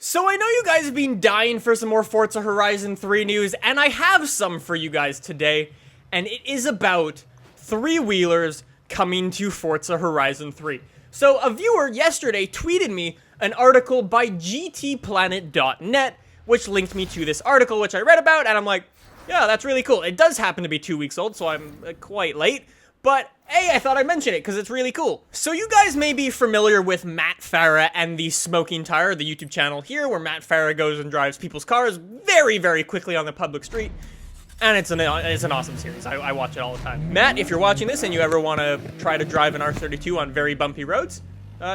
So I know you guys have been dying for some more Forza Horizon 3 news, and I have some for you guys today, and it is about three-wheelers coming to Forza Horizon 3. So a viewer yesterday tweeted me an article by gtplanet.net, which linked me to this article, which I read about, and I'm like, yeah, that's really cool. It does happen to be 2 weeks old, so I'm quite late. But, hey, I thought I'd mention it, because it's really cool. So you guys may be familiar with Matt Farah and the Smoking Tire, the YouTube channel here, where Matt Farah goes and drives people's cars very, very quickly on the public street. And it's an awesome series. I watch it all the time. Matt, if you're watching this and you ever want to try to drive an R32 on very bumpy roads,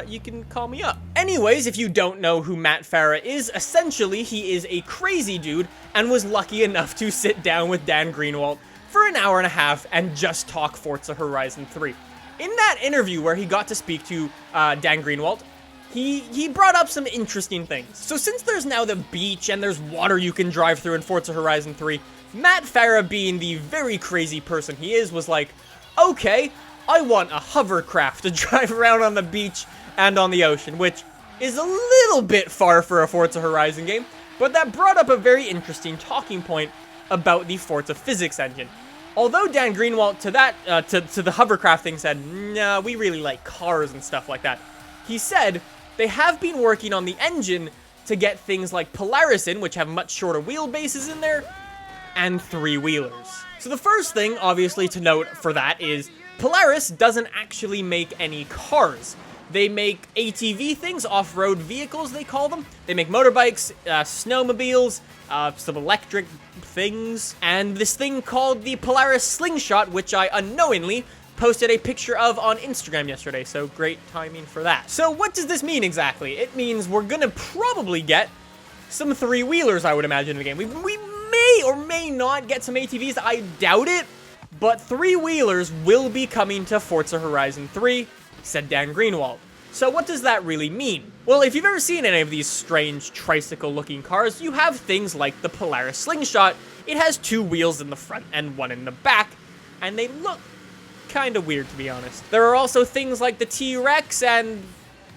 you can call me up. Anyways, if you don't know who Matt Farah is, essentially he is a crazy dude and was lucky enough to sit down with Dan Greenwalt for an hour and a half and just talk Forza Horizon 3. In that interview where he got to speak to Dan Greenwalt, he brought up some interesting things. So since there's now the beach and there's water you can drive through in Forza Horizon 3, Matt Farah, being the very crazy person he is, was like, okay, I want a hovercraft to drive around on the beach and on the ocean, which is a little bit far for a Forza Horizon game, but that brought up a very interesting talking point about the Forza physics engine. Although Dan Greenwalt to the hovercraft thing said, nah, we really like cars and stuff like that, he said they have been working on the engine to get things like Polaris in, which have much shorter wheelbases in there, and three-wheelers. So the first thing, obviously, to note for that is Polaris doesn't actually make any cars. They make ATV things, off-road vehicles, they call them. They make motorbikes, snowmobiles, some electric things, and this thing called the Polaris Slingshot, which I unknowingly posted a picture of on Instagram yesterday, so great timing for that. So what does this mean exactly? It means we're gonna probably get some three-wheelers, I would imagine, in the game. We may or may not get some ATVs, I doubt it, but three-wheelers will be coming to Forza Horizon 3, said Dan Greenwalt. So what does that really mean? Well, if you've ever seen any of these strange tricycle-looking cars, you have things like the Polaris Slingshot. It has two wheels in the front and one in the back, and they look kind of weird, to be honest. There are also things like the T-Rex and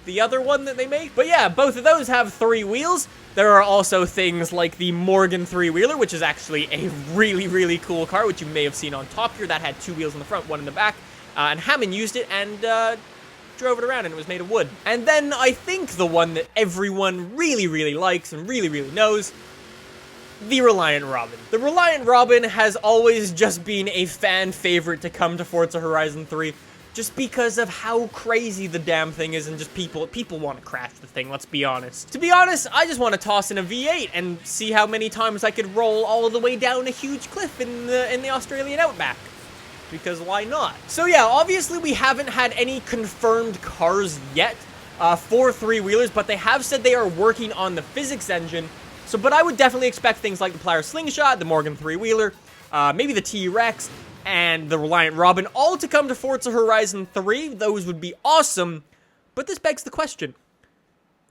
the other one that they make. But yeah, both of those have three wheels. There are also things like the Morgan three-wheeler, which is actually a really, really cool car, which you may have seen on Top Gear. That had two wheels in the front, one in the back. And Hammond used it and drove it around, and it was made of wood. And then I think the one that everyone really, really likes and really, really knows, the Reliant Robin. The Reliant Robin has always just been a fan favorite to come to Forza Horizon 3, just because of how crazy the damn thing is, and just people want to crash the thing, let's be honest. To be honest, I just want to toss in a V8 and see how many times I could roll all the way down a huge cliff in the Australian outback. Because why not? So yeah, obviously we haven't had any confirmed cars yet for three-wheelers, but they have said they are working on the physics engine. So, but I would definitely expect things like the Polaris Slingshot, the Morgan three-wheeler, maybe the T-Rex, and the Reliant Robin, all to come to Forza Horizon 3. Those would be awesome, but this begs the question,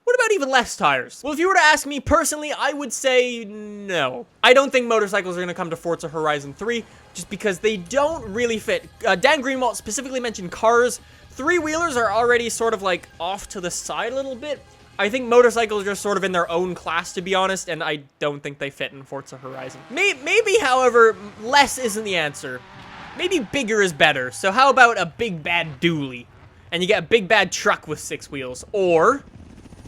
what about even less tires? Well, if you were to ask me personally, I would say no. I don't think motorcycles are going to come to Forza Horizon 3, just because they don't really fit. Dan Greenwalt specifically mentioned cars. Three-wheelers are already sort of like off to the side a little bit. I think motorcycles are sort of in their own class, to be honest, and I don't think they fit in Forza Horizon. Maybe, however, less isn't the answer. Maybe bigger is better. So how about a big bad duelly? And you get a big bad truck with 6 wheels. Or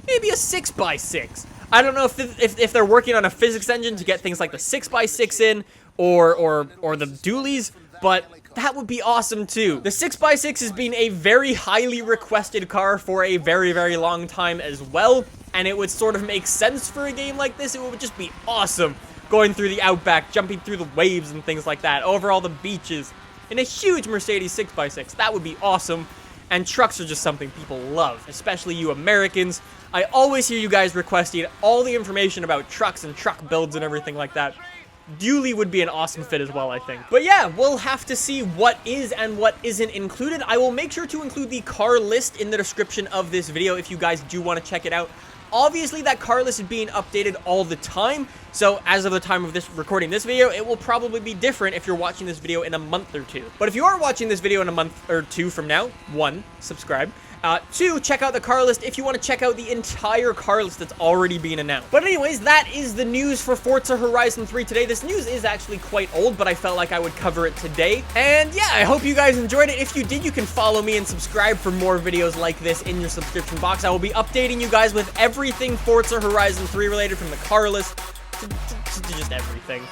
maybe a 6x6. I don't know if they're working on a physics engine to get things like the 6x6 in, or the dualies, but that would be awesome too. The 6x6 has been a very highly requested car for a very, very long time as well, and it would sort of make sense for a game like this. It would just be awesome going through the outback, jumping through the waves and things like that, over all the beaches, in a huge Mercedes 6x6. That would be awesome, and trucks are just something people love, especially you Americans. I always hear you guys requesting all the information about trucks and truck builds and everything like that. Duelly would be an awesome fit as well, I think. But yeah, we'll have to see what is and what isn't included. I will make sure to include the car list in the description of this video if you guys do want to check it out. Obviously, that car list is being updated all the time, so as of the time of this recording this video, it will probably be different if you're watching this video in a month or two. But if you are watching this video in a month or two from now, 1, subscribe, Two, check out the car list if you want to check out the entire car list that's already been announced. But anyways, that is the news for Forza Horizon 3 today. This news is actually quite old, but I felt like I would cover it today. And yeah, I hope you guys enjoyed it. If you did, you can follow me and subscribe for more videos like this in your subscription box. I will be updating you guys with everything Forza Horizon 3 related, from the car list to just everything.